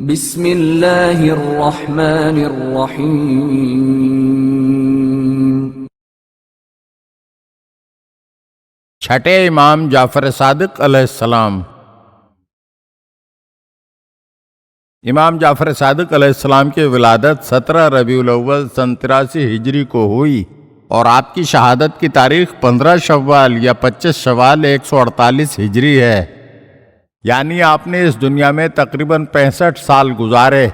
بسم اللہ الرحمن الرحیم۔ چھٹے امام جعفر صادق علیہ السلام۔ امام جعفر صادق علیہ السلام کی ولادت 17 ربیع الاول سن 83 ہجری کو ہوئی اور آپ کی شہادت کی تاریخ 15 شوال یا 25 شوال 148 ہجری ہے، یعنی آپ نے اس دنیا میں تقریباً 65 سال گزارے،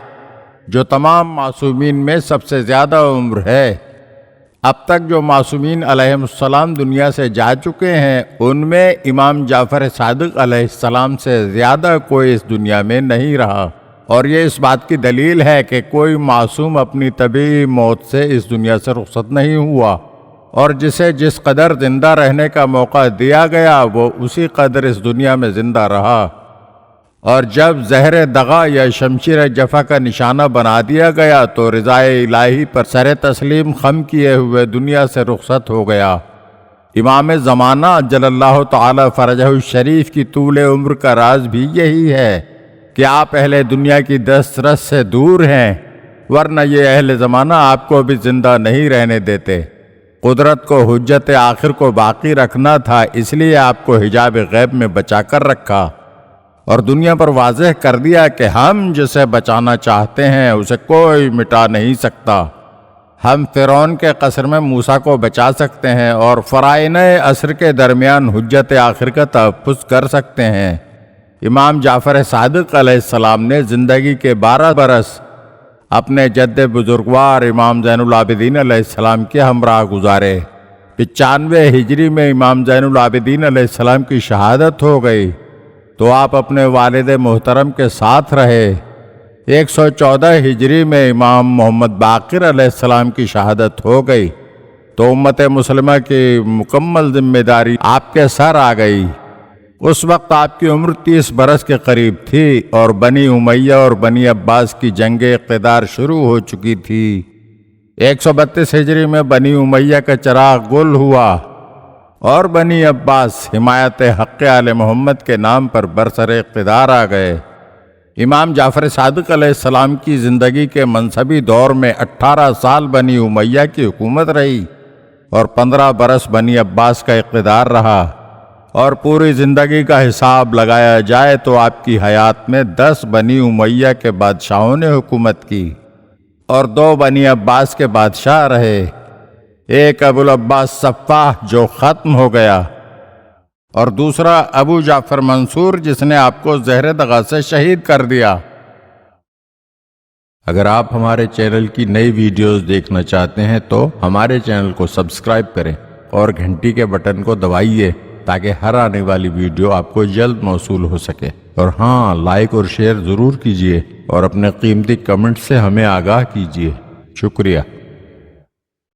جو تمام معصومین میں سب سے زیادہ عمر ہے۔ اب تک جو معصومین علیہم السلام دنیا سے جا چکے ہیں، ان میں امام جعفر صادق علیہ السلام سے زیادہ کوئی اس دنیا میں نہیں رہا، اور یہ اس بات کی دلیل ہے کہ کوئی معصوم اپنی طبیعی موت سے اس دنیا سے رخصت نہیں ہوا، اور جسے جس قدر زندہ رہنے کا موقع دیا گیا وہ اسی قدر اس دنیا میں زندہ رہا، اور جب زہر دغا یا شمشیر جفا کا نشانہ بنا دیا گیا تو رضائے الہی پر سر تسلیم خم کیے ہوئے دنیا سے رخصت ہو گیا۔ امام زمانہ عجل اللہ تعالی فرجہ الشریف کی طول عمر کا راز بھی یہی ہے کہ آپ اہل دنیا کی دست رس سے دور ہیں، ورنہ یہ اہل زمانہ آپ کو بھی زندہ نہیں رہنے دیتے۔ قدرت کو حجت آخر کو باقی رکھنا تھا، اس لیے آپ کو حجاب غیب میں بچا کر رکھا اور دنیا پر واضح کر دیا کہ ہم جسے بچانا چاہتے ہیں اسے کوئی مٹا نہیں سکتا۔ ہم فرعون کے قصر میں موسیٰ کو بچا سکتے ہیں اور فرائض عصر کے درمیان حجت آخر کا تحفظ کر سکتے ہیں۔ امام جعفر صادق علیہ السلام نے زندگی کے 12 برس اپنے جد بزرگوار امام زین العابدین علیہ السلام کے ہمراہ گزارے۔ 95 ہجری میں امام زین العابدین علیہ السلام کی شہادت ہو گئی تو آپ اپنے والد محترم کے ساتھ رہے۔ 114 ہجری میں امام محمد باقر علیہ السلام کی شہادت ہو گئی تو امت مسلمہ کی مکمل ذمہ داری آپ کے سر آ گئی۔ اس وقت آپ کی عمر 30 برس کے قریب تھی اور بنی امیہ اور بنی عباس کی جنگ اقتدار شروع ہو چکی تھی۔ 132 ہجری میں بنی امیہ کا چراغ گل ہوا اور بنی عباس حمایت حق آل محمد کے نام پر برسر اقتدار آ گئے۔ امام جعفر صادق علیہ السلام کی زندگی کے منصبی دور میں 18 سال بنی امیہ کی حکومت رہی اور 15 برس بنی عباس کا اقتدار رہا، اور پوری زندگی کا حساب لگایا جائے تو آپ کی حیات میں 10 بنی امیہ کے بادشاہوں نے حکومت کی اور 2 بنی عباس کے بادشاہ رہے۔ ایک ابو العباس صفاح جو ختم ہو گیا اور دوسرا ابو جعفر منصور جس نے آپ کو زہر دغا سے شہید کر دیا۔ اگر آپ ہمارے چینل کی نئی ویڈیوز دیکھنا چاہتے ہیں تو ہمارے چینل کو سبسکرائب کریں اور گھنٹی کے بٹن کو دبائیے تاکہ ہر آنے والی ویڈیو آپ کو جلد موصول ہو سکے، اور ہاں، لائک اور شیئر ضرور کیجیے اور اپنے قیمتی کمنٹ سے ہمیں آگاہ کیجیے۔ شکریہ۔